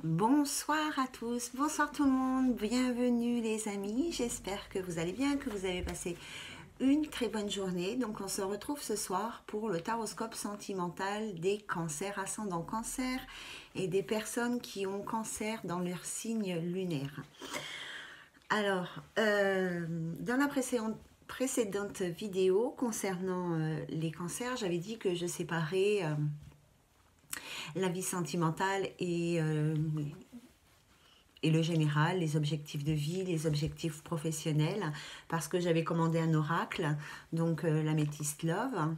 Bonsoir à tous, bonsoir tout le monde, bienvenue les amis, j'espère que vous allez bien, que vous avez passé une très bonne journée. Donc on se retrouve ce soir pour le taroscope sentimental des cancers, ascendant cancer et des personnes qui ont cancer dans leur signe lunaire. Alors, dans la précédente vidéo concernant les cancers, j'avais dit que je séparais la vie sentimentale et le général, les objectifs de vie, les objectifs professionnels, parce que j'avais commandé un oracle, donc l'améthyste Love.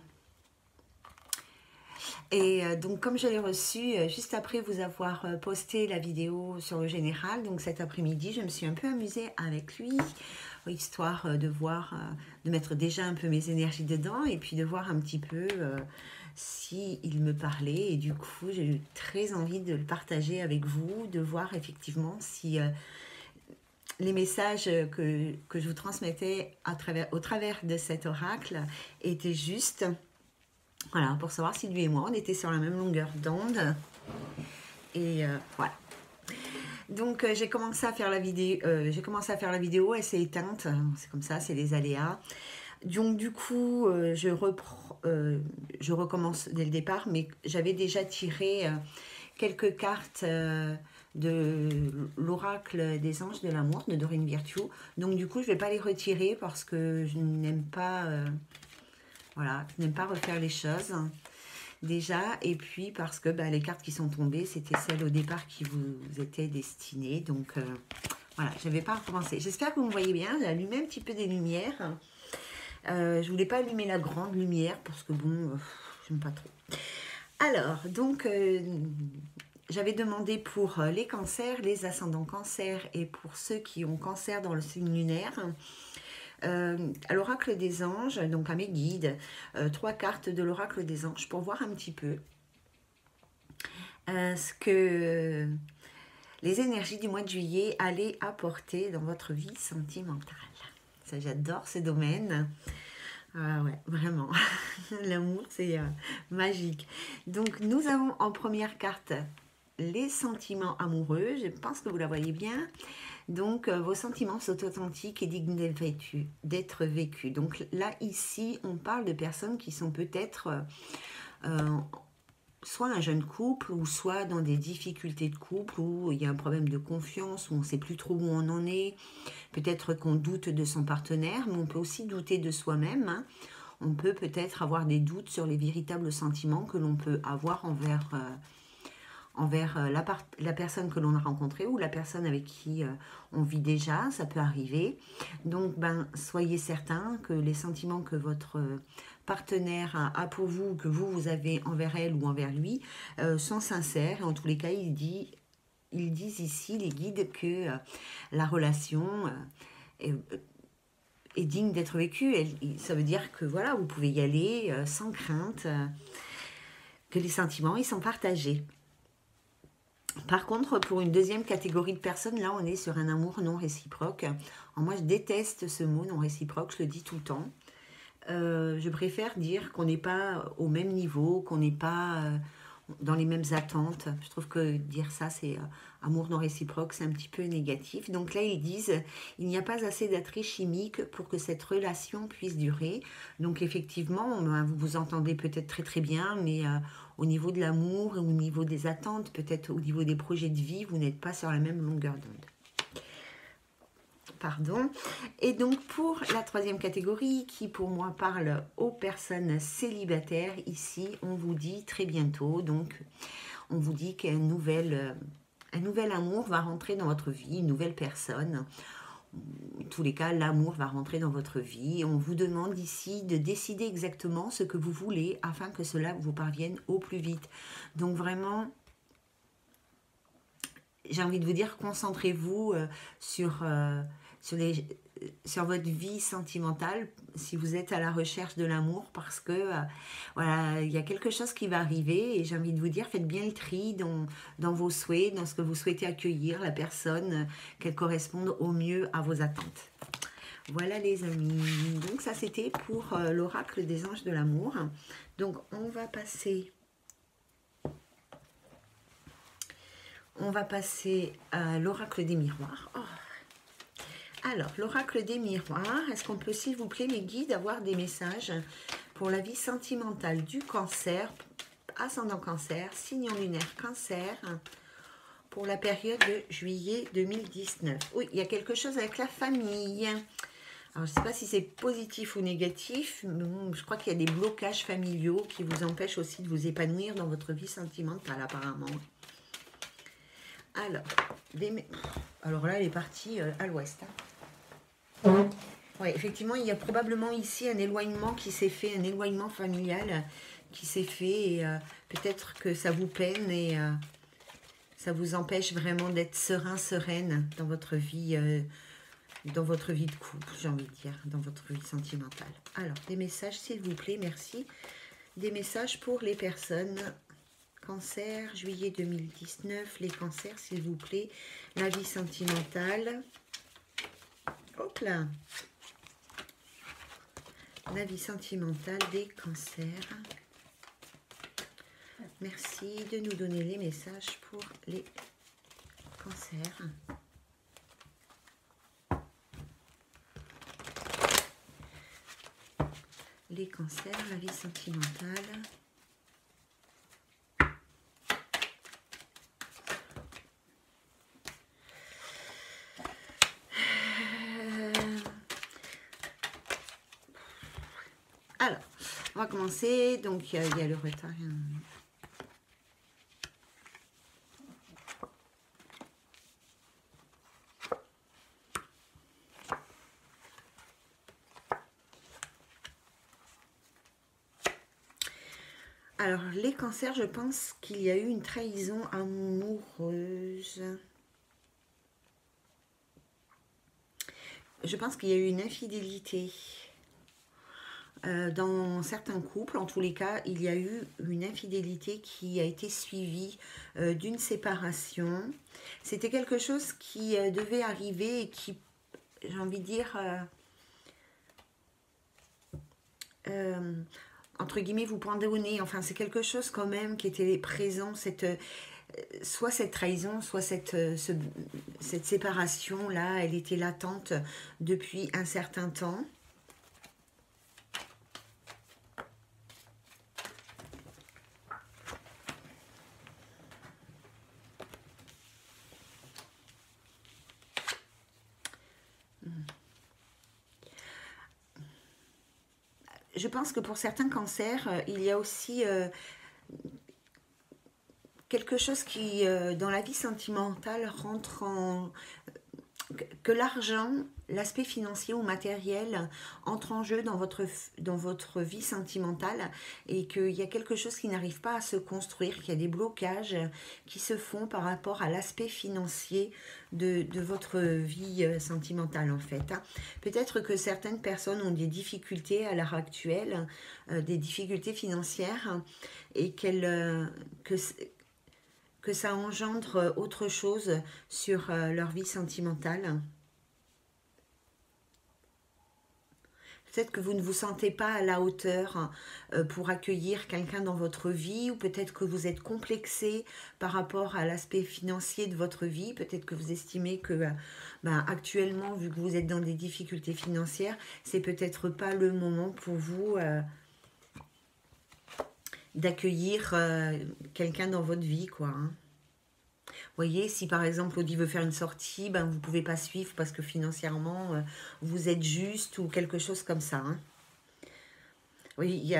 Et donc comme je l'ai reçu juste après vous avoir posté la vidéo sur le général, donc cet après-midi, je me suis un peu amusée avec lui, histoire de voir, de mettre déjà un peu mes énergies dedans, et puis de voir un petit peu si il me parlait. Et du coup, j'ai eu très envie de le partager avec vous, de voir effectivement si les messages que je vous transmettais au travers de cet oracle étaient justes. Voilà, pour savoir si lui et moi, on était sur la même longueur d'onde. Et voilà. Donc j'ai commencé à faire la vidéo, elle s'est éteinte, c'est comme ça, c'est les aléas. Donc du coup, je recommence dès le départ, mais j'avais déjà tiré quelques cartes de l'oracle des anges de l'amour de Doreen Virtue. Donc du coup, je ne vais pas les retirer parce que je n'aime pas, voilà, je n'aime pas refaire les choses déjà. Et puis parce que les cartes qui sont tombées, c'était celles au départ qui vous étaient destinées. Donc voilà, je ne vais pas recommencer. J'espère que vous me voyez bien. J'ai allumé un petit peu des lumières. Je voulais pas allumer la grande lumière parce que bon, j'aime pas trop. Alors, donc, j'avais demandé pour les cancers, les ascendants cancers et pour ceux qui ont cancer dans le signe lunaire, à l'oracle des anges, donc à mes guides, 3 cartes de l'oracle des anges pour voir un petit peu ce que les énergies du mois de juillet allaient apporter dans votre vie sentimentale. Ça, j'adore ce domaine. Ah ouais, vraiment. L'amour, c'est magique. Donc, nous avons en première carte les sentiments amoureux. Je pense que vous la voyez bien. Donc, vos sentiments sont authentiques et dignes d'être vécus. Donc là, ici, on parle de personnes qui sont peut-être soit un jeune couple, ou soit dans des difficultés de couple, où il y a un problème de confiance, où on ne sait plus trop où on en est. Peut-être qu'on doute de son partenaire, mais on peut aussi douter de soi-même, hein. On peut peut-être avoir des doutes sur les véritables sentiments que l'on peut avoir envers la personne que l'on a rencontrée ou la personne avec qui on vit déjà, ça peut arriver. Donc, soyez certains que les sentiments que votre partenaire a pour vous, que vous avez envers elle ou envers lui, sont sincères. Et en tous les cas, ils disent ici, les guides, que la relation est digne d'être vécue. Ça veut dire que voilà, vous pouvez y aller sans crainte, que les sentiments, ils sont partagés. Par contre, pour une deuxième catégorie de personnes, là, on est sur un amour non réciproque. Alors, moi, je déteste ce mot non réciproque, je le dis tout le temps. Je préfère dire qu'on n'est pas au même niveau, qu'on n'est pas dans les mêmes attentes. Je trouve que dire ça, c'est amour non réciproque, c'est un petit peu négatif. Donc là, ils disent, il n'y a pas assez d'attrait chimique pour que cette relation puisse durer. Donc effectivement, vous vous entendez peut-être très très bien, mais au niveau de l'amour, au niveau des attentes, peut-être au niveau des projets de vie, vous n'êtes pas sur la même longueur d'onde. Pardon. Et donc pour la troisième catégorie, qui pour moi parle aux personnes célibataires, ici on vous dit très bientôt, donc on vous dit qu'un nouvel amour va rentrer dans votre vie, une nouvelle personne. En tous les cas, l'amour va rentrer dans votre vie. On vous demande ici de décider exactement ce que vous voulez afin que cela vous parvienne au plus vite. Donc vraiment, j'ai envie de vous dire, concentrez-vous sur votre vie sentimentale si vous êtes à la recherche de l'amour, parce que voilà, il y a quelque chose qui va arriver et j'ai envie de vous dire, faites bien le tri dans vos souhaits, dans ce que vous souhaitez accueillir, la personne, qu'elle corresponde au mieux à vos attentes. Voilà les amis, donc ça c'était pour l'oracle des anges de l'amour. Donc on va passer On va passer à l'oracle des miroirs. Oh. Alors, l'oracle des miroirs, est-ce qu'on peut, s'il vous plaît, mes guides, avoir des messages pour la vie sentimentale du cancer, ascendant cancer, signe lunaire cancer, pour la période de juillet 2019. Oui, il y a quelque chose avec la famille. Alors, je ne sais pas si c'est positif ou négatif, mais je crois qu'il y a des blocages familiaux qui vous empêchent aussi de vous épanouir dans votre vie sentimentale, apparemment. Alors là, elle est partie à l'ouest. Hein. Oui, effectivement, il y a probablement ici un éloignement qui s'est fait, un éloignement familial qui s'est fait, et peut-être que ça vous peine et ça vous empêche vraiment d'être serein, sereine dans votre vie de couple, j'ai envie de dire, dans votre vie sentimentale. Alors, des messages, s'il vous plaît, merci. Des messages pour les personnes cancer, juillet 2019, les cancers, s'il vous plaît, la vie sentimentale. Hop là. La vie sentimentale des cancers. Merci de nous donner les messages pour les cancers. Les cancers, la vie sentimentale. Alors, on va commencer. Donc, il y a le retard. Alors, les cancers, je pense qu'il y a eu une trahison amoureuse. Je pense qu'il y a eu une infidélité. Dans certains couples, en tous les cas, il y a eu une infidélité qui a été suivie d'une séparation. C'était quelque chose qui devait arriver et qui, j'ai envie de dire, entre guillemets, vous pendez au nez. Enfin, c'est quelque chose quand même qui était présent, soit cette trahison, soit cette séparation-là, elle était latente depuis un certain temps. Je pense que pour certains cancers, il y a aussi quelque chose qui, dans la vie sentimentale, rentre en... que l'argent, l'aspect financier ou matériel entre en jeu dans votre vie sentimentale et qu'il y a quelque chose qui n'arrive pas à se construire, qu'il y a des blocages qui se font par rapport à l'aspect financier de votre vie sentimentale en fait. Peut-être que certaines personnes ont des difficultés à l'heure actuelle, des difficultés financières et que ça engendre autre chose sur leur vie sentimentale. Peut-être que vous ne vous sentez pas à la hauteur pour accueillir quelqu'un dans votre vie, ou peut-être que vous êtes complexé par rapport à l'aspect financier de votre vie. Peut-être que vous estimez que actuellement, vu que vous êtes dans des difficultés financières, c'est peut-être pas le moment pour vous d'accueillir quelqu'un dans votre vie, quoi. Hein. Vous voyez, si par exemple Audi veut faire une sortie, vous ne pouvez pas suivre parce que financièrement, vous êtes juste ou quelque chose comme ça. Hein. Oui,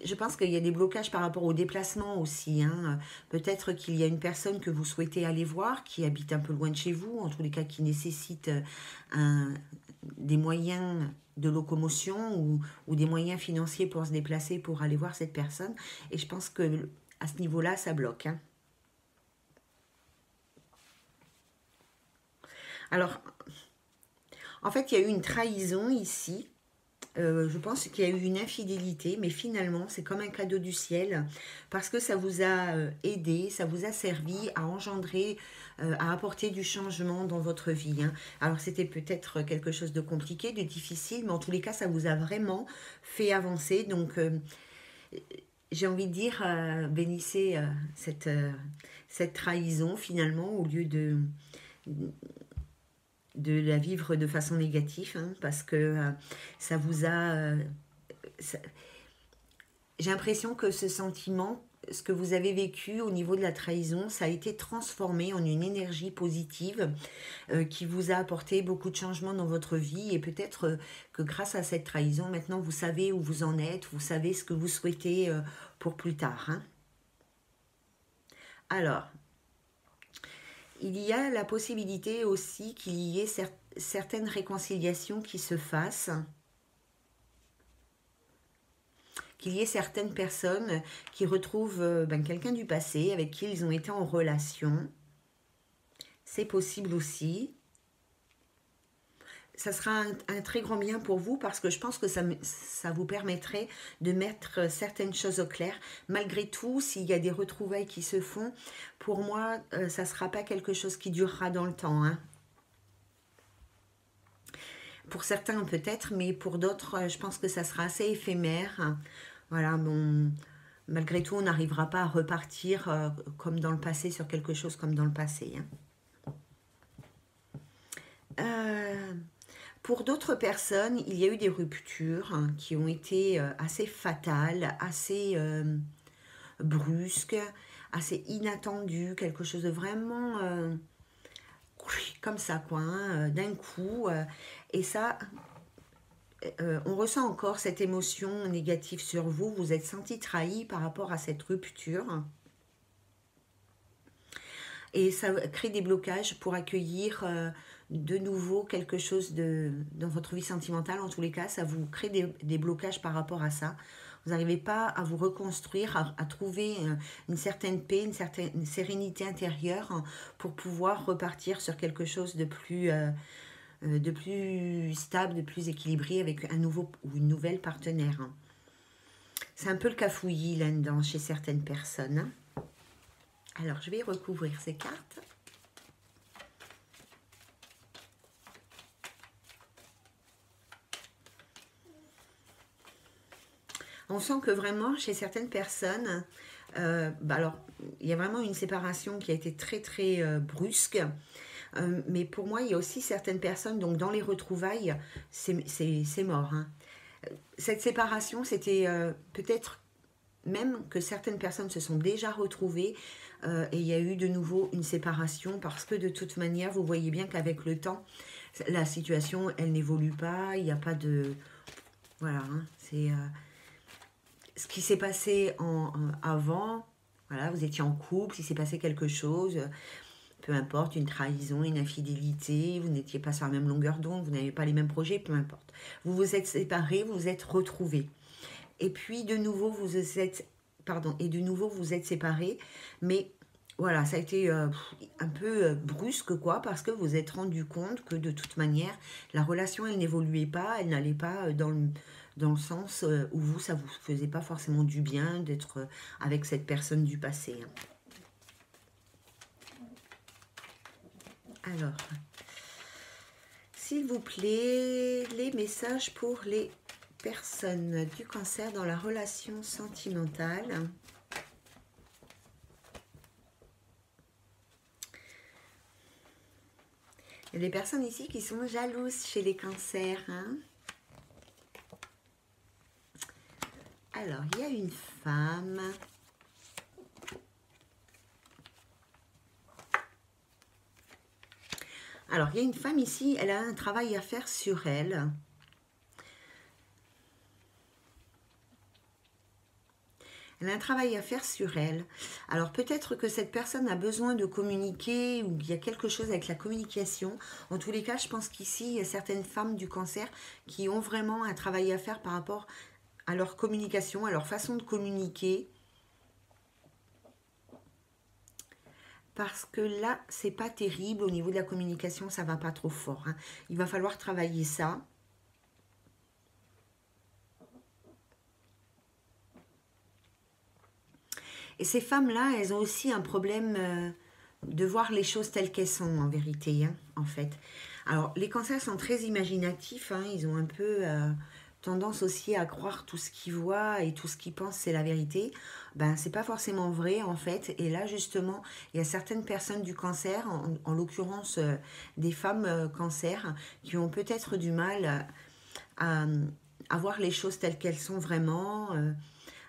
je pense qu'il y a des blocages par rapport au déplacement aussi. Hein. Peut-être qu'il y a une personne que vous souhaitez aller voir, qui habite un peu loin de chez vous, en tous les cas qui nécessite des moyens de locomotion ou des moyens financiers pour se déplacer, pour aller voir cette personne. Et je pense que à ce niveau-là, ça bloque. Hein. Alors, en fait, il y a eu une trahison ici. Je pense qu'il y a eu une infidélité, mais finalement, c'est comme un cadeau du ciel, parce que ça vous a aidé, ça vous a servi à engendrer, à apporter du changement dans votre vie. Hein. Alors, c'était peut-être quelque chose de compliqué, de difficile, mais en tous les cas, ça vous a vraiment fait avancer. Donc, j'ai envie de dire, bénissez cette trahison finalement au lieu de la vivre de façon négative, hein, parce que ça vous a... j'ai l'impression que ce sentiment, ce que vous avez vécu au niveau de la trahison, ça a été transformé en une énergie positive qui vous a apporté beaucoup de changements dans votre vie et peut-être que grâce à cette trahison, maintenant vous savez où vous en êtes, vous savez ce que vous souhaitez pour plus tard. Hein. Alors, il y a la possibilité aussi qu'il y ait certaines réconciliations qui se fassent, qu'il y ait certaines personnes qui retrouvent quelqu'un du passé avec qui ils ont été en relation. C'est possible aussi. Ça sera un très grand bien pour vous parce que je pense que ça vous permettrait de mettre certaines choses au clair. Malgré tout, s'il y a des retrouvailles qui se font, pour moi, ça ne sera pas quelque chose qui durera dans le temps. Hein. Pour certains peut-être, mais pour d'autres, je pense que ça sera assez éphémère. Voilà, bon, malgré tout, on n'arrivera pas à repartir comme dans le passé sur quelque chose comme dans le passé. Hein. Pour d'autres personnes, il y a eu des ruptures qui ont été assez fatales, assez brusques, assez inattendues, quelque chose de vraiment comme ça, quoi, hein, d'un coup. Et ça, on ressent encore cette émotion négative sur vous. Vous êtes senti trahi par rapport à cette rupture. Et ça crée des blocages pour accueillir de nouveau quelque chose dans votre vie sentimentale. En tous les cas, ça vous crée des blocages par rapport à ça. Vous n'arrivez pas à vous reconstruire, à trouver une certaine paix, une certaine sérénité intérieure pour pouvoir repartir sur quelque chose de plus stable, de plus équilibré avec un nouveau ou une nouvelle partenaire. C'est un peu le cafouillis là-dedans chez certaines personnes. Alors, je vais recouvrir ces cartes. On sent que vraiment, chez certaines personnes, alors, il y a vraiment une séparation qui a été très, très brusque. Mais pour moi, il y a aussi certaines personnes, donc dans les retrouvailles, c'est mort. Hein. Cette séparation, c'était peut-être même que certaines personnes se sont déjà retrouvées et il y a eu de nouveau une séparation parce que de toute manière, vous voyez bien qu'avec le temps, la situation, elle n'évolue pas, il n'y a pas de... Voilà, hein, c'est ce qui s'est passé avant, voilà, vous étiez en couple, il s'est passé quelque chose, peu importe, une trahison, une infidélité, vous n'étiez pas sur la même longueur d'onde, vous n'avez pas les mêmes projets, peu importe. Vous vous êtes séparés, vous vous êtes retrouvés. Et puis de nouveau, vous êtes séparés, mais voilà, ça a été un peu brusque, quoi, parce que vous vous êtes rendu compte que de toute manière, la relation, elle n'évoluait pas, elle n'allait pas dans le sens où vous, ça vous faisait pas forcément du bien d'être avec cette personne du passé. Alors, s'il vous plaît, les messages pour les personnes du Cancer dans la relation sentimentale. Il y a des personnes ici qui sont jalouses chez les Cancers. Hein. Alors, il y a une femme. Alors, il y a une femme ici, elle a un travail à faire sur elle. Elle a un travail à faire sur elle. Alors peut-être que cette personne a besoin de communiquer ou il y a quelque chose avec la communication. En tous les cas, je pense qu'ici, il y a certaines femmes du Cancer qui ont vraiment un travail à faire par rapport à leur communication, à leur façon de communiquer. Parce que là, c'est pas terrible au niveau de la communication, ça va pas trop fort. Hein. Il va falloir travailler ça. Et ces femmes-là, elles ont aussi un problème de voir les choses telles qu'elles sont, en vérité, hein, en fait. Alors, les Cancers sont très imaginatifs, hein, ils ont un peu tendance aussi à croire tout ce qu'ils voient et tout ce qu'ils pensent c'est la vérité, ben c'est pas forcément vrai en fait. Et là justement, il y a certaines personnes du cancer, en l'occurrence des femmes cancer, qui ont peut-être du mal à, à voir les choses telles qu'elles sont vraiment,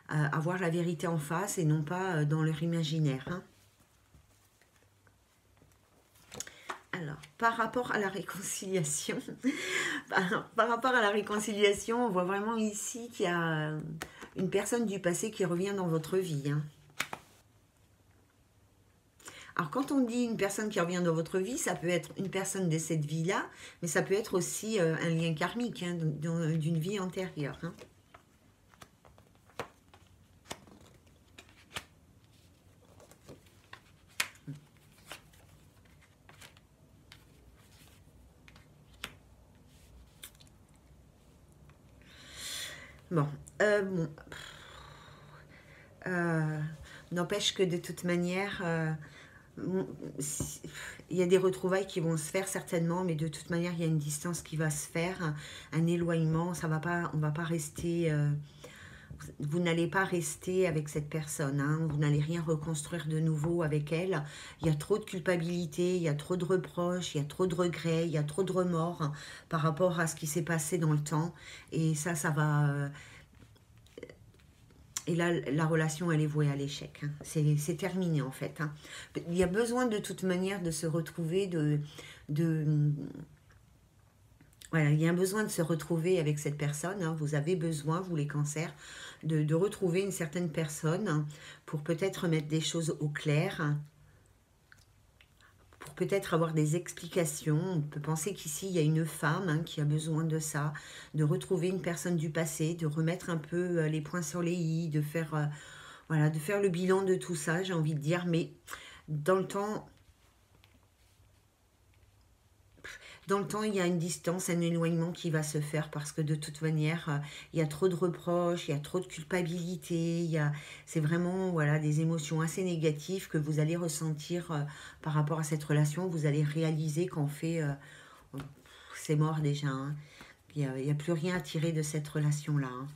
à voir la vérité en face et non pas dans leur imaginaire. Hein. Alors, par rapport à la réconciliation, par rapport à la réconciliation, on voit vraiment ici qu'il y a une personne du passé qui revient dans votre vie. Hein. Alors, quand on dit une personne qui revient dans votre vie, ça peut être une personne de cette vie-là, mais ça peut être aussi un lien karmique hein, d'une vie antérieure. Hein. Bon, bon. N'empêche que de toute manière, il y a des retrouvailles qui vont se faire certainement, mais de toute manière, il y a une distance qui va se faire, un éloignement, ça va pas, on va pas rester, vous n'allez pas rester avec cette personne, hein, vous n'allez rien reconstruire de nouveau avec elle. Il y a trop de culpabilité, il y a trop de reproches, il y a trop de regrets, il y a trop de remords hein, par rapport à ce qui s'est passé dans le temps, et ça va... Et là, la relation, elle est vouée à l'échec. Hein. C'est terminé, en fait. Hein. Il y a besoin, de toute manière, de se retrouver, voilà, il y a un besoin de se retrouver avec cette personne. Hein. Vous avez besoin, vous les cancers, de retrouver une certaine personne hein, pour peut-être mettre des choses au clair, hein, pour peut-être avoir des explications. On peut penser qu'ici, il y a une femme hein, qui a besoin de ça, de retrouver une personne du passé, de remettre un peu les points sur les i, de faire, voilà, de faire le bilan de tout ça, j'ai envie de dire. Mais dans le temps, il y a une distance, un éloignement qui va se faire parce que de toute manière, il y a trop de reproches, il y a trop de culpabilité, c'est vraiment voilà, des émotions assez négatives que vous allez ressentir par rapport à cette relation. Vous allez réaliser qu'en fait, c'est mort déjà. Hein. Il n'y a plus rien à tirer de cette relation-là. Hein.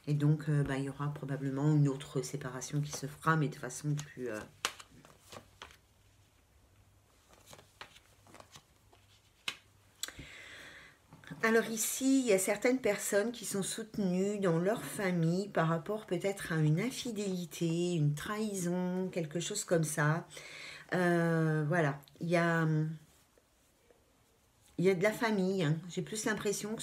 Et donc, il y aura probablement une autre séparation qui se fera, mais de façon plus... Alors ici, il y a certaines personnes qui sont soutenues dans leur famille par rapport peut-être à une infidélité, une trahison, quelque chose comme ça. Voilà, il y a de la famille. Hein. J'ai plus l'impression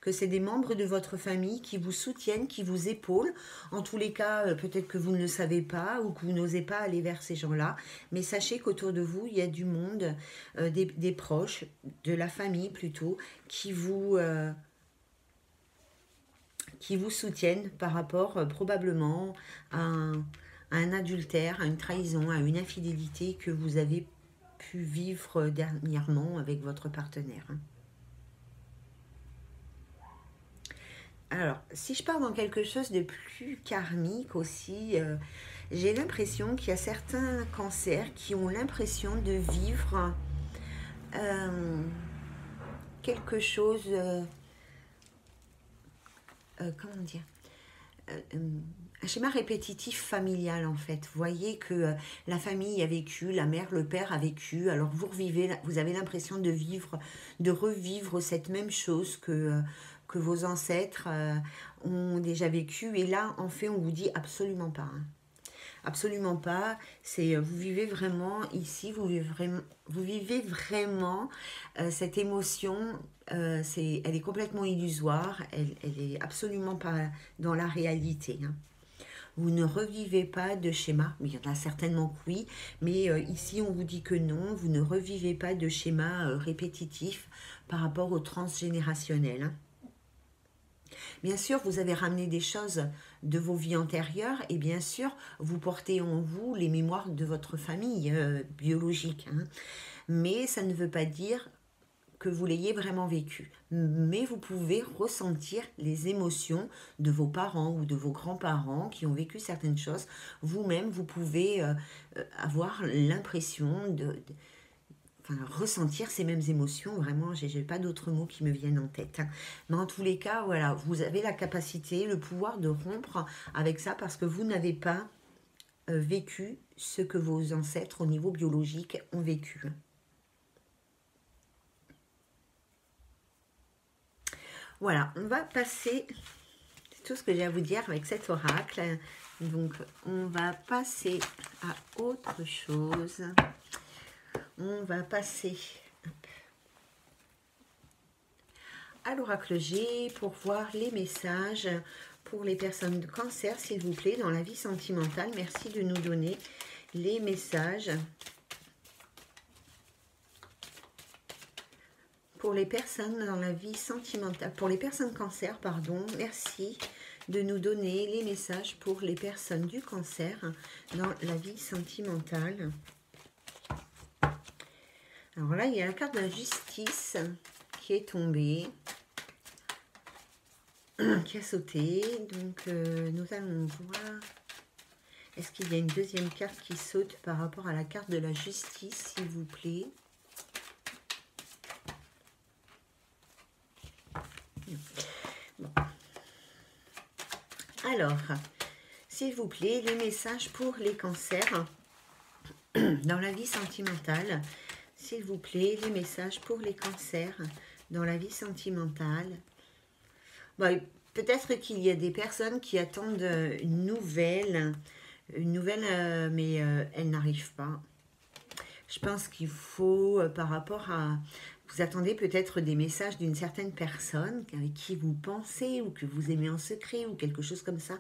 que c'est des membres de votre famille qui vous soutiennent, qui vous épaulent. En tous les cas, peut-être que vous ne le savez pas ou que vous n'osez pas aller vers ces gens-là. Mais sachez qu'autour de vous, il y a du monde, des proches, de la famille plutôt, qui vous soutiennent par rapport probablement à un adultère, à une trahison, à une infidélité que vous avez pu vivre dernièrement avec votre partenaire. Alors, si je pars dans quelque chose de plus karmique aussi, j'ai l'impression qu'il y a certains cancers qui ont l'impression de vivre quelque chose, comment dire, un schéma répétitif familial en fait. Vous voyez que la famille a vécu, la mère, le père a vécu, alors vous avez l'impression de revivre cette même chose que vos ancêtres ont déjà vécu. Et là, en fait, on vous dit absolument pas. Hein. Absolument pas. Vous vivez vraiment ici, vous vivez vraiment cette émotion. Elle est complètement illusoire. Elle est absolument pas dans la réalité. Hein. Vous ne revivez pas de schéma. Il y en a certainement que oui, mais ici on vous dit que non. Vous ne revivez pas de schéma répétitif par rapport au transgénérationnel. Hein. Bien sûr, vous avez ramené des choses de vos vies antérieures et bien sûr, vous portez en vous les mémoires de votre famille biologique. Hein. Mais ça ne veut pas dire que vous l'ayez vraiment vécu. Mais vous pouvez ressentir les émotions de vos parents ou de vos grands-parents qui ont vécu certaines choses. Vous-même, vous pouvez avoir l'impression ressentir ces mêmes émotions. Vraiment, j'ai pas d'autres mots qui me viennent en tête, hein. Mais en tous les cas, voilà, vous avez la capacité, le pouvoir de rompre avec ça parce que vous n'avez pas vécu ce que vos ancêtres au niveau biologique ont vécu. Voilà, on va passer, c'est tout ce que j'ai à vous dire avec cet oracle. Donc, on va passer à autre chose. On va passer à l'oracle G pour voir les messages pour les personnes de cancer, s'il vous plaît, dans la vie sentimentale. Merci de nous donner les messages pour les personnes dans la vie sentimentale, pour les personnes cancer, pardon. Merci de nous donner les messages pour les personnes du cancer dans la vie sentimentale. Alors là, il y a la carte de la justice qui est tombée, qui a sauté. Donc, nous allons voir. Est-ce qu'il y a une deuxième carte qui saute par rapport à la carte de la justice, s'il vous plaît? Bon. Alors, s'il vous plaît, les messages pour les cancers dans la vie sentimentale. S'il vous plaît, les messages pour les cancers dans la vie sentimentale. Bon, peut-être qu'il y a des personnes qui attendent une nouvelle, mais elle n'arrive pas. Je pense qu'il faut, par rapport à... Vous attendez peut-être des messages d'une certaine personne avec qui vous pensez ou que vous aimez en secret ou quelque chose comme ça.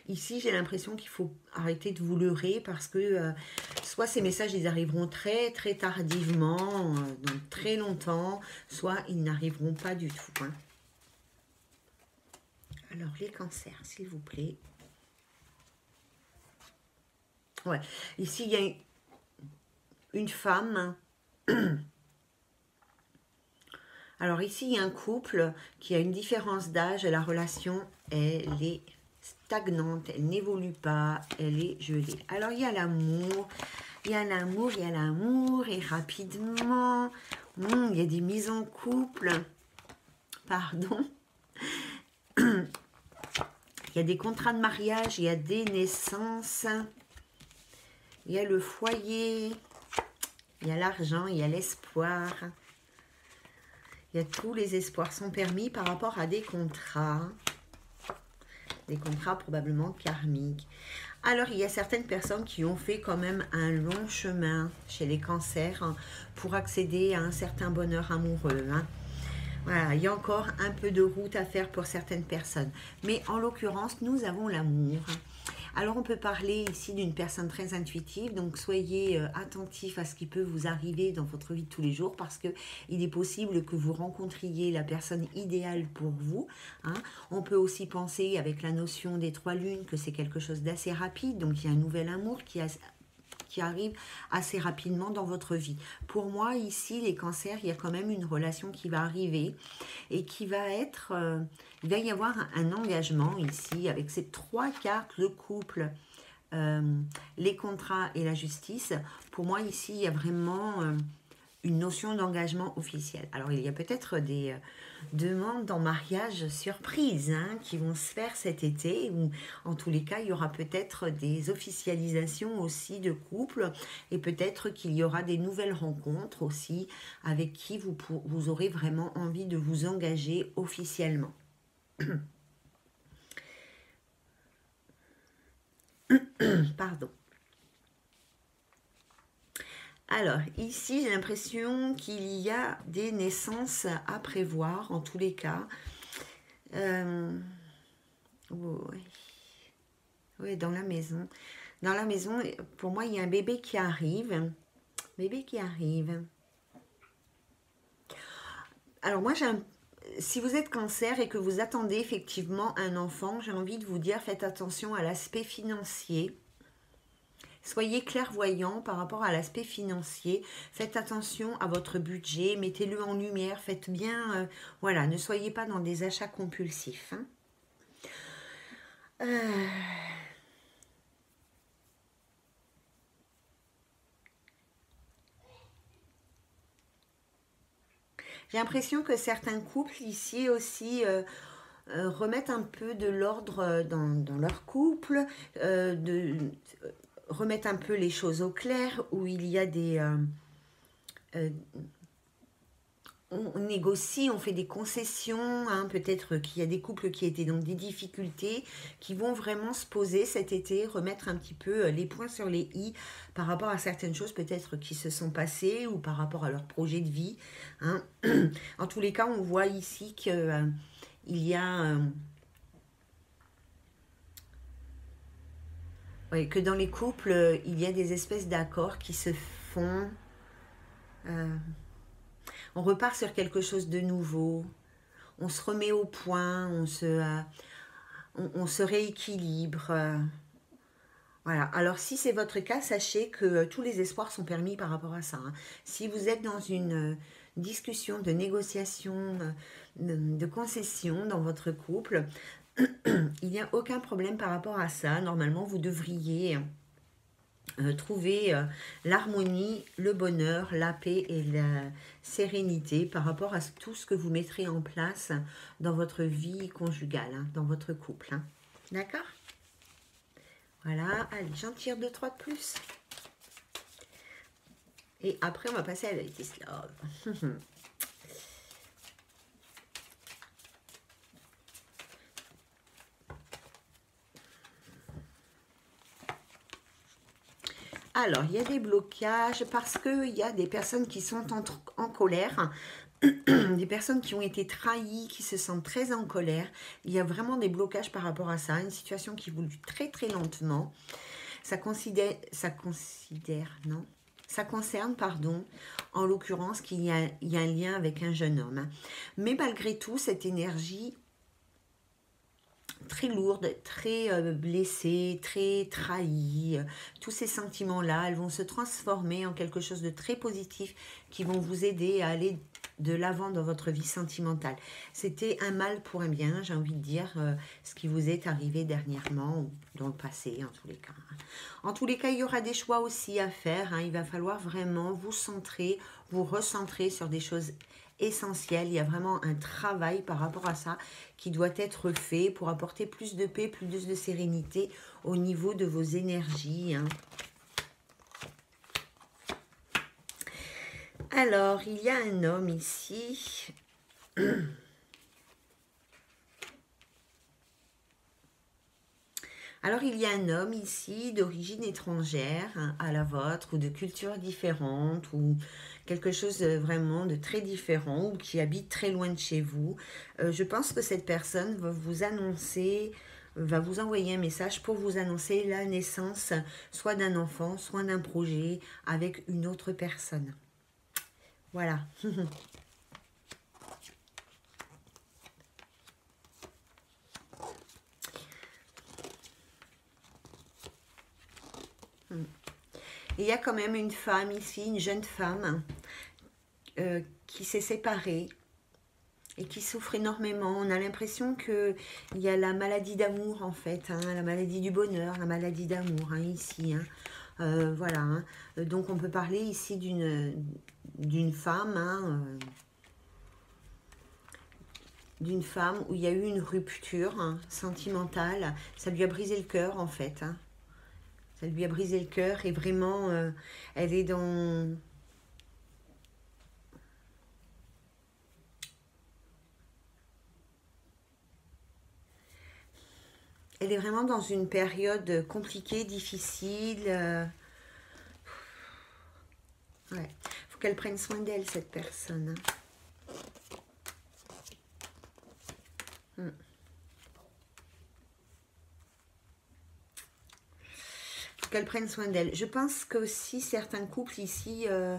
Ici, j'ai l'impression qu'il faut arrêter de vous leurrer parce que soit ces messages, ils arriveront très très tardivement, dans très longtemps, soit ils n'arriveront pas du tout, hein. Alors, les cancers, s'il vous plaît. Ouais, ici, il y a une femme. Alors ici, il y a un couple qui a une différence d'âge et la relation, elle est stagnante, elle n'évolue pas, elle est gelée. Alors il y a l'amour, il y a l'amour, il y a l'amour, et rapidement, il y a des mises en couple, pardon. Il y a des contrats de mariage, il y a des naissances, il y a le foyer, il y a l'argent, il y a l'espoir. Il y a tous les espoirs sont permis par rapport à des contrats probablement karmiques. Alors, il y a certaines personnes qui ont fait quand même un long chemin chez les cancers, hein, pour accéder à un certain bonheur amoureux, hein. Voilà, il y a encore un peu de route à faire pour certaines personnes. Mais en l'occurrence, nous avons l'amour. Alors, on peut parler ici d'une personne très intuitive, donc soyez attentifs à ce qui peut vous arriver dans votre vie de tous les jours parce que il est possible que vous rencontriez la personne idéale pour vous, hein. On peut aussi penser avec la notion des 3 lunes que c'est quelque chose d'assez rapide, donc il y a un nouvel amour qui arrive assez rapidement dans votre vie. Pour moi, ici, les cancers, il y a quand même une relation qui va arriver et qui va être... il va y avoir un engagement ici avec ces 3 cartes, le couple, les contrats et la justice. Pour moi, ici, il y a vraiment une notion d'engagement officiel. Alors, il y a peut-être des demandes en mariage surprise, hein, qui vont se faire cet été, ou en tous les cas, il y aura peut-être des officialisations aussi de couples, et peut-être qu'il y aura des nouvelles rencontres aussi, avec qui vous aurez vraiment envie de vous engager officiellement. Pardon. Alors, ici, j'ai l'impression qu'il y a des naissances à prévoir, en tous les cas. Oui, dans la maison. Dans la maison, pour moi, il y a un bébé qui arrive. Bébé qui arrive. Alors, moi, si vous êtes cancer et que vous attendez effectivement un enfant, j'ai envie de vous dire, faites attention à l'aspect financier. Soyez clairvoyant par rapport à l'aspect financier. Faites attention à votre budget. Mettez-le en lumière. Faites bien... voilà, ne soyez pas dans des achats compulsifs, hein. J'ai l'impression que certains couples ici aussi remettent un peu de l'ordre dans leur couple, remettent un peu les choses au clair, où il y a des... euh, on négocie, on fait des concessions, hein, peut-être qu'il y a des couples qui étaient dans des difficultés, qui vont vraiment se poser cet été, remettre un petit peu les points sur les i par rapport à certaines choses peut-être qui se sont passées ou par rapport à leur projet de vie. Hein. En tous les cas, on voit ici que il y a... ouais, que dans les couples, il y a des espèces d'accords qui se font... euh, on repart sur quelque chose de nouveau, on se remet au point, on se rééquilibre. Voilà. Alors si c'est votre cas, sachez que tous les espoirs sont permis par rapport à ça. Hein. Si vous êtes dans une discussion de négociation, de concession dans votre couple, il n'y a aucun problème par rapport à ça. Normalement, vous devriez trouver l'harmonie, le bonheur, la paix et la sérénité par rapport à tout ce que vous mettrez en place dans votre vie conjugale, hein, dans votre couple. Hein. D'accord? Voilà, allez, j'en tire 2-3 de plus. Et après, on va passer à la Latest Love. Alors, il y a des blocages parce qu'il y a des personnes qui sont en colère, des personnes qui ont été trahies, qui se sentent très en colère. Il y a vraiment des blocages par rapport à ça, une situation qui évolue très très lentement. Ça concerne, pardon, en l'occurrence qu'il y a un lien avec un jeune homme. Hein. Mais malgré tout, cette énergie très lourde, très blessée, très trahie, tous ces sentiments-là, elles vont se transformer en quelque chose de très positif qui vont vous aider à aller de l'avant dans votre vie sentimentale. C'était un mal pour un bien, j'ai envie de dire, ce qui vous est arrivé dernièrement ou dans le passé, en tous les cas. En tous les cas, il y aura des choix aussi à faire. Hein. Il va falloir vraiment vous centrer, vous recentrer sur des choses essentielles. Il y a vraiment un travail par rapport à ça qui doit être fait pour apporter plus de paix, plus de sérénité au niveau de vos énergies. Hein. Alors, il y a un homme ici. Alors, il y a un homme ici d'origine étrangère hein, à la vôtre ou de culture différente ou quelque chose vraiment de très différent ou qui habite très loin de chez vous. Je pense que cette personne va vous annoncer, va vous envoyer un message pour vous annoncer la naissance soit d'un enfant, soit d'un projet avec une autre personne. Voilà. Il y a quand même une femme ici, une jeune femme, qui s'est séparée et qui souffre énormément. On a l'impression qu'il y a la maladie d'amour, en fait, hein, la maladie du bonheur, la maladie d'amour, hein, ici. Hein. Voilà. Hein. Donc, on peut parler ici d'une femme, hein, d'une femme où il y a eu une rupture hein, sentimentale. Ça lui a brisé le cœur, en fait. Hein. Ça lui a brisé le cœur et vraiment, elle est dans... Elle est vraiment dans une période compliquée, difficile. Ouais. Faut qu'elle prenne soin d'elle, cette personne. Hein. Qu'elle prenne soin d'elle. Je pense que aussi certains couples ici, je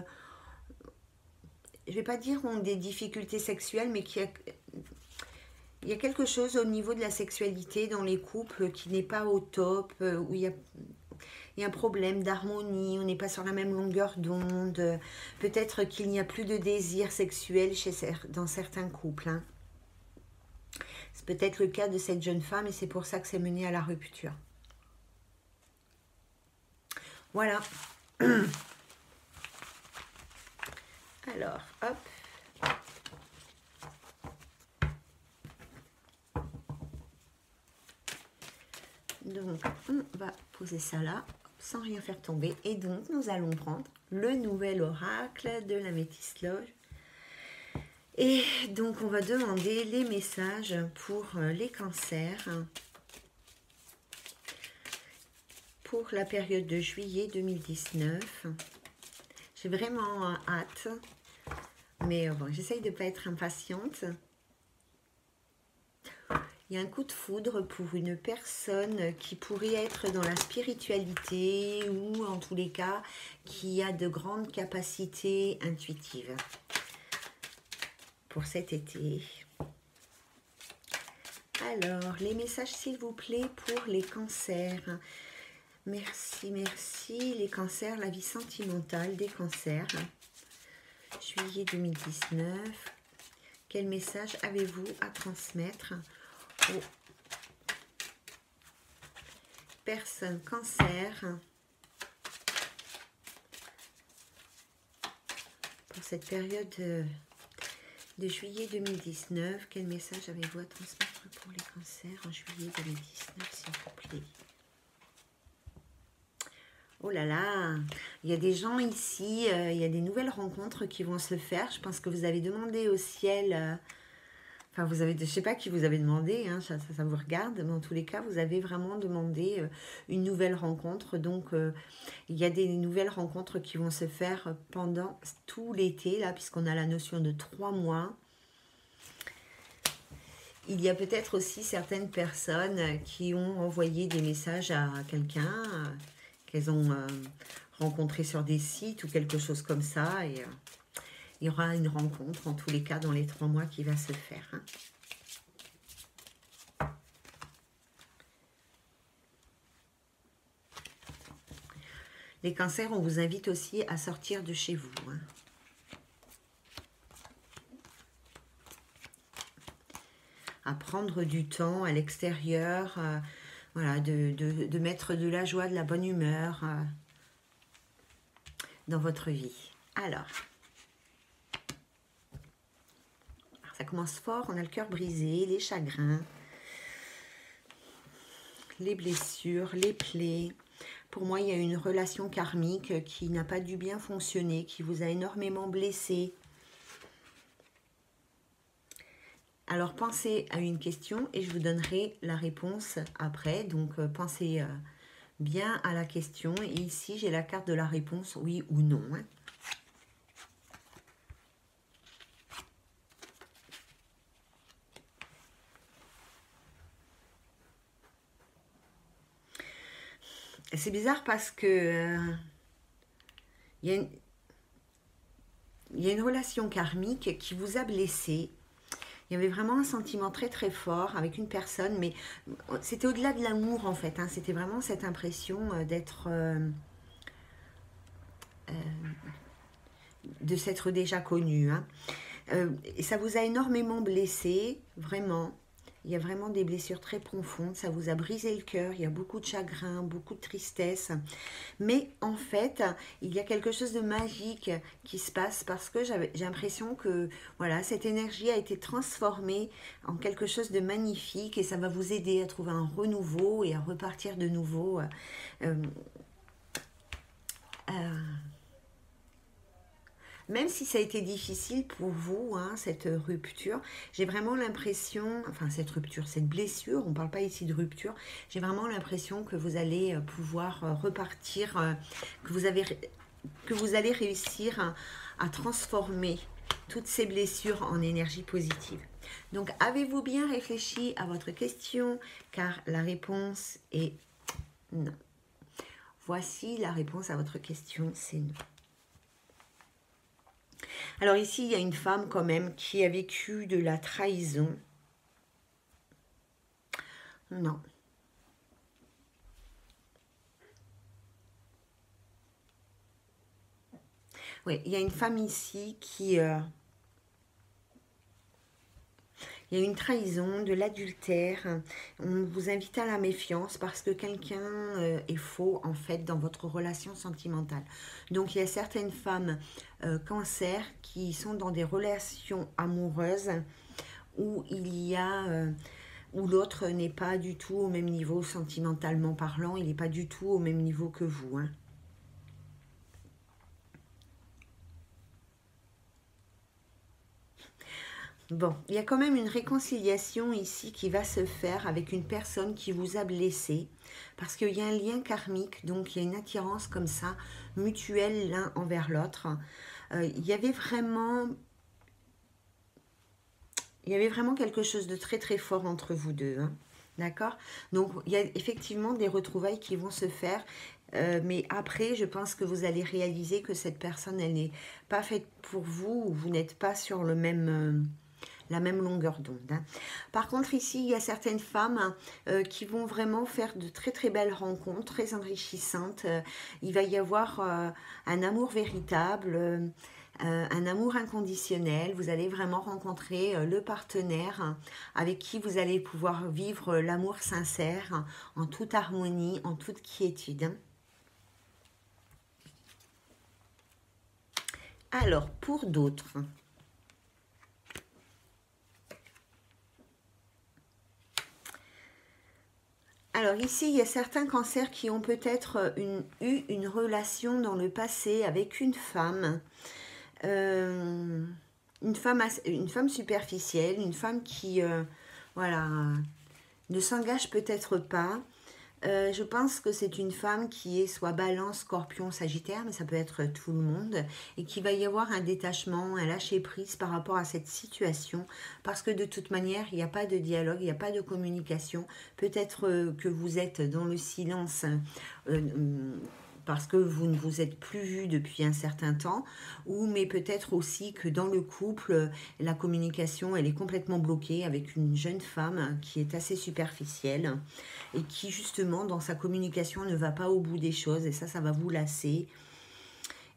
ne vais pas dire ont des difficultés sexuelles, mais il y a quelque chose au niveau de la sexualité dans les couples qui n'est pas au top, où il y a un problème d'harmonie, on n'est pas sur la même longueur d'onde. Peut-être qu'il n'y a plus de désir sexuel dans certains couples. Hein. C'est peut-être le cas de cette jeune femme et c'est pour ça que c'est mené à la rupture. Voilà. Alors, hop. Donc, on va poser ça là, sans rien faire tomber. Et donc, nous allons prendre le nouvel oracle de la Métis Loge. Et donc, on va demander les messages pour les cancers pour la période de juillet 2019. J'ai vraiment hâte, mais bon, j'essaye de ne pas être impatiente. Il y a un coup de foudre pour une personne qui pourrait être dans la spiritualité ou en tous les cas qui a de grandes capacités intuitives pour cet été. Alors, les messages s'il vous plaît pour les cancers. Merci, merci. Les cancers, la vie sentimentale des cancers. Juillet 2019. Quel message avez-vous à transmettre aux personnes cancer pour cette période de juillet 2019? Quel message avez-vous à transmettre pour les cancers en juillet 2019, s'il vous plaît? Oh là là, il y a des gens ici, il y a des nouvelles rencontres qui vont se faire. Je pense que vous avez demandé au ciel, enfin vous avez, je ne sais pas qui vous avez demandé, hein, ça vous regarde, mais en tous les cas, vous avez vraiment demandé une nouvelle rencontre. Donc, il y a des nouvelles rencontres qui vont se faire pendant tout l'été, là, puisqu'on a la notion de 3 mois. Il y a peut-être aussi certaines personnes qui ont envoyé des messages à quelqu'un, qu'elles ont rencontré sur des sites ou quelque chose comme ça. Et il y aura une rencontre, en tous les cas, dans les 3 mois qui va se faire. Hein. Les cancers, on vous invite aussi à sortir de chez vous. Hein. À prendre du temps à l'extérieur, voilà, de mettre de la joie, de la bonne humeur dans votre vie. Alors, ça commence fort, on a le cœur brisé, les chagrins, les blessures, les plaies. Pour moi, il y a une relation karmique qui n'a pas dû bien fonctionner, qui vous a énormément blessé. Alors, pensez à une question et je vous donnerai la réponse après. Donc, pensez bien à la question. Et ici, j'ai la carte de la réponse, oui ou non. Hein. C'est bizarre parce que il y a une relation karmique qui vous a blessé. Il y avait vraiment un sentiment très très fort avec une personne, mais c'était au-delà de l'amour en fait. Hein. C'était vraiment cette impression d'être, de s'être déjà connu. Hein. Et ça vous a énormément blessé, vraiment. Il y a vraiment des blessures très profondes, ça vous a brisé le cœur, il y a beaucoup de chagrin, beaucoup de tristesse. Mais en fait, il y a quelque chose de magique qui se passe parce que j'ai l'impression que voilà, cette énergie a été transformée en quelque chose de magnifique et ça va vous aider à trouver un renouveau et à repartir de nouveau. Même si ça a été difficile pour vous, hein, cette rupture, j'ai vraiment l'impression, enfin cette rupture, cette blessure, on ne parle pas ici de rupture, j'ai vraiment l'impression que vous allez pouvoir repartir, que vous allez réussir à transformer toutes ces blessures en énergie positive. Donc, avez-vous bien réfléchi à votre question? Car la réponse est non. Voici la réponse à votre question, c'est non. Alors ici, il y a une femme quand même qui a vécu de la trahison. Non. Oui, il y a une femme ici qui... il y a une trahison, de l'adultère. On vous invite à la méfiance parce que quelqu'un est faux en fait dans votre relation sentimentale. Donc il y a certaines femmes cancer qui sont dans des relations amoureuses où il y a ou l'autre n'est pas du tout au même niveau sentimentalement parlant, il n'est pas du tout au même niveau que vous, hein. Bon, il y a quand même une réconciliation ici qui va se faire avec une personne qui vous a blessé, parce qu'il y a un lien karmique, donc il y a une attirance comme ça, mutuelle l'un envers l'autre. Il y avait vraiment quelque chose de très très fort entre vous deux, hein. D'accord? Donc il y a effectivement des retrouvailles qui vont se faire, mais après je pense que vous allez réaliser que cette personne elle n'est pas faite pour vous, ou vous n'êtes pas sur le même... la même longueur d'onde, hein. Par contre, ici, il y a certaines femmes qui vont vraiment faire de très très belles rencontres, très enrichissantes. Il va y avoir un amour véritable, un amour inconditionnel. Vous allez vraiment rencontrer le partenaire avec qui vous allez pouvoir vivre l'amour sincère, en toute harmonie, en toute quiétude, hein. Alors, pour d'autres... Alors ici, il y a certains cancers qui ont peut-être eu une relation dans le passé avec une femme superficielle, une femme qui voilà, ne s'engage peut-être pas. Je pense que c'est une femme qui est soit Balance, Scorpion, Sagittaire, mais ça peut être tout le monde, et qu'il va y avoir un détachement, un lâcher-prise par rapport à cette situation, parce que de toute manière, il n'y a pas de dialogue, il n'y a pas de communication. Peut-être que vous êtes dans le silence, parce que vous ne vous êtes plus vu depuis un certain temps, ou mais peut-être aussi que dans le couple, la communication elle est complètement bloquée avec une jeune femme qui est assez superficielle et qui justement dans sa communication ne va pas au bout des choses, et ça va vous lasser,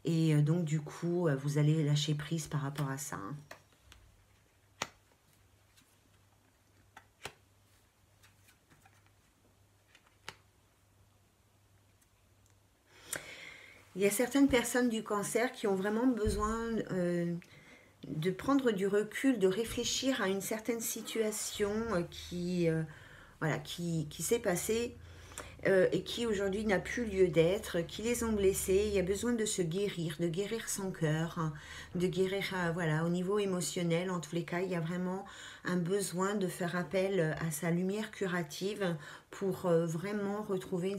et donc du coup vous allez lâcher prise par rapport à ça, hein. Il y a certaines personnes du cancer qui ont vraiment besoin de prendre du recul, de réfléchir à une certaine situation voilà, qui s'est passée et qui aujourd'hui n'a plus lieu d'être, qui les ont blessés. Il y a besoin de se guérir, de guérir son cœur, hein, de guérir voilà, au niveau émotionnel. En tous les cas, il y a vraiment un besoin de faire appel à sa lumière curative pour vraiment retrouver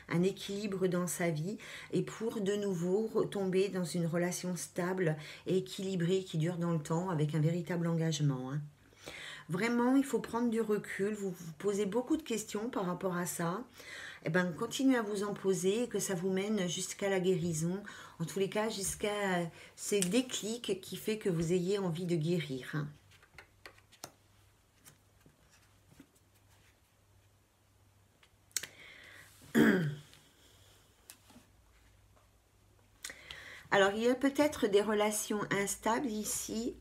un équilibre dans sa vie, et pour de nouveau retomber dans une relation stable et équilibrée qui dure dans le temps avec un véritable engagement, hein. Vraiment, il faut prendre du recul, vous vous posez beaucoup de questions par rapport à ça. Eh ben, continuez à vous en poser, et que ça vous mène jusqu'à la guérison, en tous les cas jusqu'à ces déclics qui fait que vous ayez envie de guérir, hein. Alors, il y a peut-être des relations instables ici.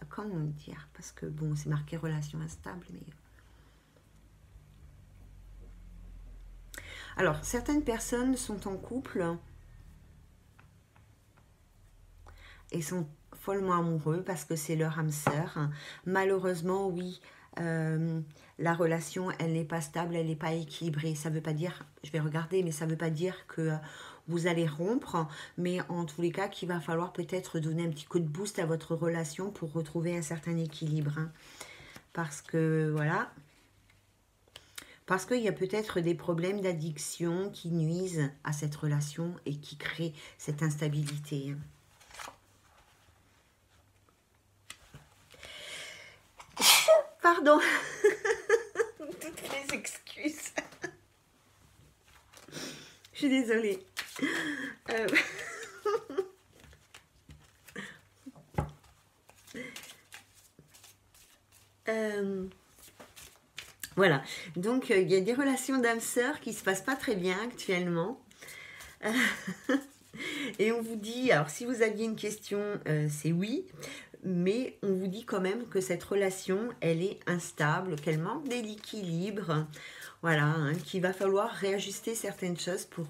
Comment dire? Parce que, bon, c'est marqué relation instable, mais... Alors, certaines personnes sont en couple et sont follement amoureux parce que c'est leur âme sœur. Malheureusement, oui, la relation, elle n'est pas stable, elle n'est pas équilibrée. Ça ne veut pas dire, je vais regarder, mais ça ne veut pas dire que vous allez rompre, mais en tous les cas, qu'il va falloir peut-être donner un petit coup de boost à votre relation pour retrouver un certain équilibre, hein. Parce que, voilà, parce qu'il y a peut-être des problèmes d'addiction qui nuisent à cette relation et qui créent cette instabilité, hein. Pardon. Toutes mes excuses. Je suis désolée. Voilà. Donc, il y a des relations d'âme sœur qui ne se passent pas très bien actuellement. Et on vous dit, alors si vous aviez une question, c'est oui. Mais on vous dit quand même que cette relation, elle est instable, qu'elle manque d'équilibre. Voilà, hein, qu'il va falloir réajuster certaines choses pour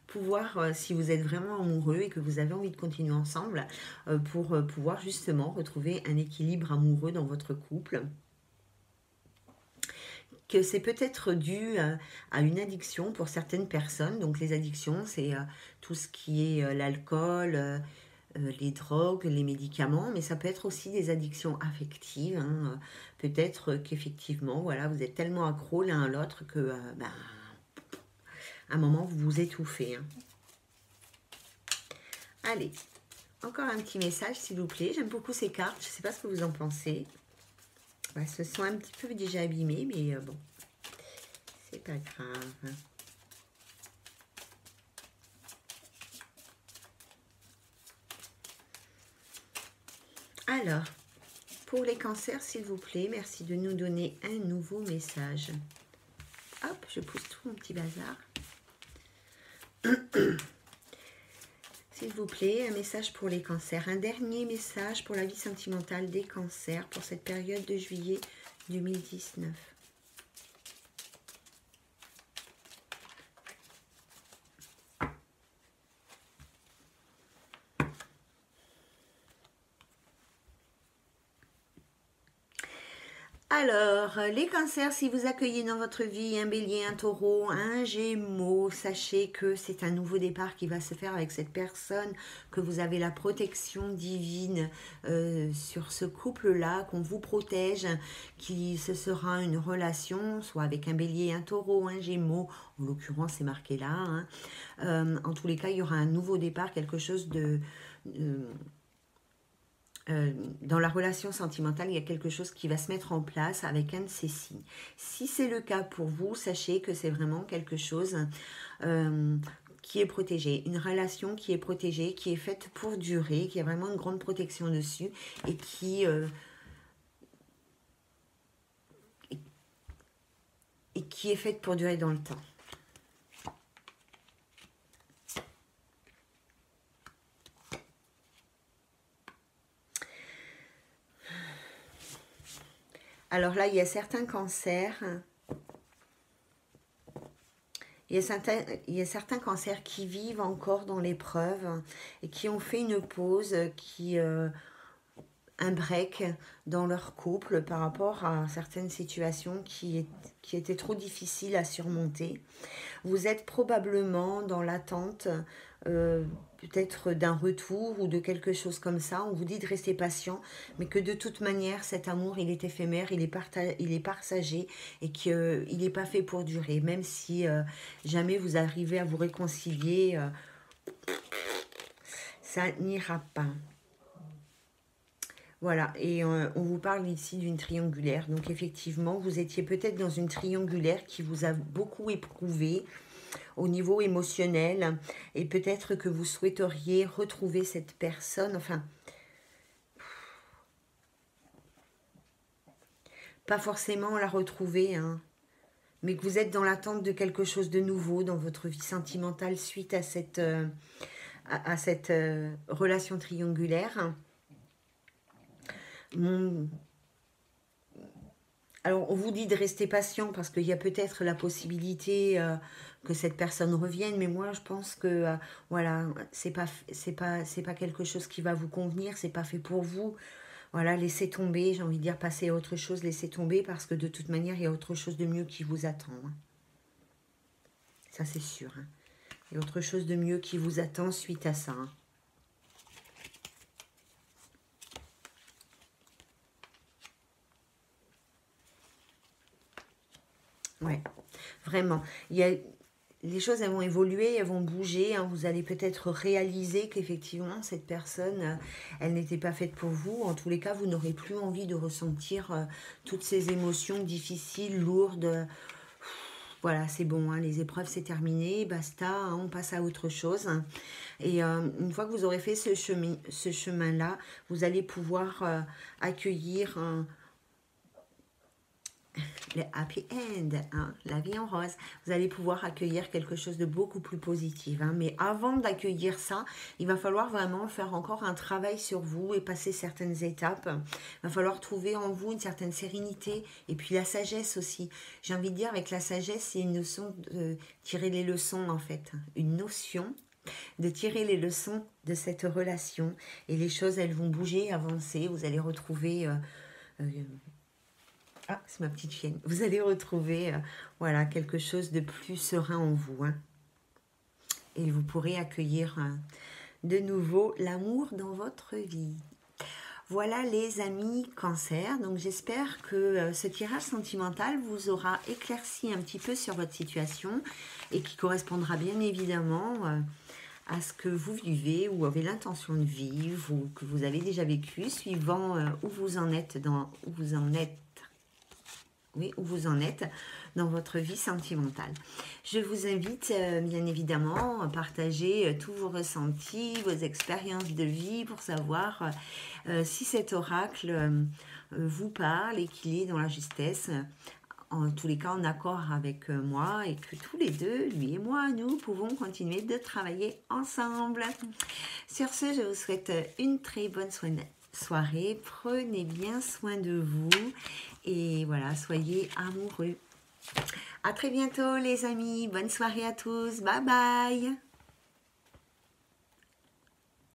pouvoir, si vous êtes vraiment amoureux et que vous avez envie de continuer ensemble, pour pouvoir justement retrouver un équilibre amoureux dans votre couple. Que c'est peut-être dû à une addiction pour certaines personnes. Donc les addictions, c'est tout ce qui est l'alcool, les drogues, les médicaments, mais ça peut être aussi des addictions affectives. Hein. Peut-être qu'effectivement, voilà, vous êtes tellement accro l'un à l'autre que, à un moment, vous vous étouffez. Hein. Allez, encore un petit message, s'il vous plaît. J'aime beaucoup ces cartes. Je ne sais pas ce que vous en pensez. Elles se sont un petit peu déjà abîmées, mais bon, c'est pas grave. Alors, pour les cancers, s'il vous plaît, merci de nous donner un nouveau message. Hop, je pousse tout mon petit bazar. S'il vous plaît, un message pour les cancers. Un dernier message pour la vie sentimentale des cancers pour cette période de juillet 2019. Alors, les cancers, si vous accueillez dans votre vie un bélier, un taureau, un gémeaux, sachez que c'est un nouveau départ qui va se faire avec cette personne, que vous avez la protection divine sur ce couple-là, qu'on vous protège, ce sera une relation, soit avec un bélier, un taureau, un gémeaux, en l'occurrence c'est marqué là. Hein. En tous les cas, il y aura un nouveau départ, quelque chose de dans la relation sentimentale, il y a quelque chose qui va se mettre en place avec un de ces signes. Si c'est le cas pour vous, sachez que c'est vraiment quelque chose qui est protégé, une relation qui est protégée, qui est faite pour durer, qui a vraiment une grande protection dessus et qui est faite pour durer dans le temps. Alors là, il y a certains cancers, il y a certains cancers qui vivent encore dans l'épreuve et qui ont fait une pause, un break dans leur couple par rapport à certaines situations qui étaient trop difficiles à surmonter. Vous êtes probablement dans l'attente peut-être d'un retour ou de quelque chose comme ça. On vous dit de rester patient, mais que de toute manière, cet amour, il est éphémère, il est passager et qu'il n'est pas fait pour durer. Même si jamais vous arrivez à vous réconcilier, ça n'ira pas. Voilà, et on vous parle ici d'une triangulaire. Donc effectivement, vous étiez peut-être dans une triangulaire qui vous a beaucoup éprouvé au niveau émotionnel. Et peut-être que vous souhaiteriez retrouver cette personne. Enfin, pas forcément la retrouver, hein, mais que vous êtes dans l'attente de quelque chose de nouveau dans votre vie sentimentale suite à cette relation triangulaire. Alors, on vous dit de rester patient parce qu'il y a peut-être la possibilité que cette personne revienne, mais moi, je pense que voilà, c'est pas quelque chose qui va vous convenir, c'est pas fait pour vous. Voilà, laissez tomber, j'ai envie de dire passer à autre chose, laissez tomber parce que de toute manière, il y a autre chose de mieux qui vous attend. Hein. Ça, c'est sûr. Hein. Il y a autre chose de mieux qui vous attend suite à ça. Hein. Ouais, vraiment. Les choses, elles vont évoluer, elles vont bouger. Hein. Vous allez peut-être réaliser qu'effectivement, cette personne, elle n'était pas faite pour vous. En tous les cas, vous n'aurez plus envie de ressentir toutes ces émotions difficiles, lourdes. Voilà, c'est bon, hein, les épreuves, c'est terminé, basta, hein, on passe à autre chose. Et une fois que vous aurez fait ce chemin-là, vous allez pouvoir accueillir le happy end, hein, la vie en rose. Vous allez pouvoir accueillir quelque chose de beaucoup plus positif. Hein, mais avant d'accueillir ça, il va falloir vraiment faire encore un travail sur vous et passer certaines étapes. Il va falloir trouver en vous une certaine sérénité et puis la sagesse aussi. J'ai envie de dire, avec la sagesse, c'est une notion de tirer les leçons en fait. Une notion de tirer les leçons de cette relation. Et les choses, elles vont bouger, avancer. Vous allez retrouver... ah, c'est ma petite chienne. Vous allez retrouver voilà, quelque chose de plus serein en vous. Hein. Et vous pourrez accueillir de nouveau l'amour dans votre vie. Voilà les amis Cancer. Donc j'espère que ce tirage sentimental vous aura éclairci un petit peu sur votre situation et qui correspondra bien évidemment à ce que vous vivez ou avez l'intention de vivre ou que vous avez déjà vécu, suivant où vous en êtes où vous en êtes dans votre vie sentimentale. Je vous invite bien évidemment à partager tous vos ressentis, vos expériences de vie pour savoir si cet oracle vous parle et qu'il est dans la justesse, en tous les cas en accord avec moi, et que tous les deux, lui et moi, nous pouvons continuer de travailler ensemble. Sur ce, je vous souhaite une très bonne soirée, prenez bien soin de vous et voilà, soyez amoureux. À très bientôt les amis, bonne soirée à tous, bye bye.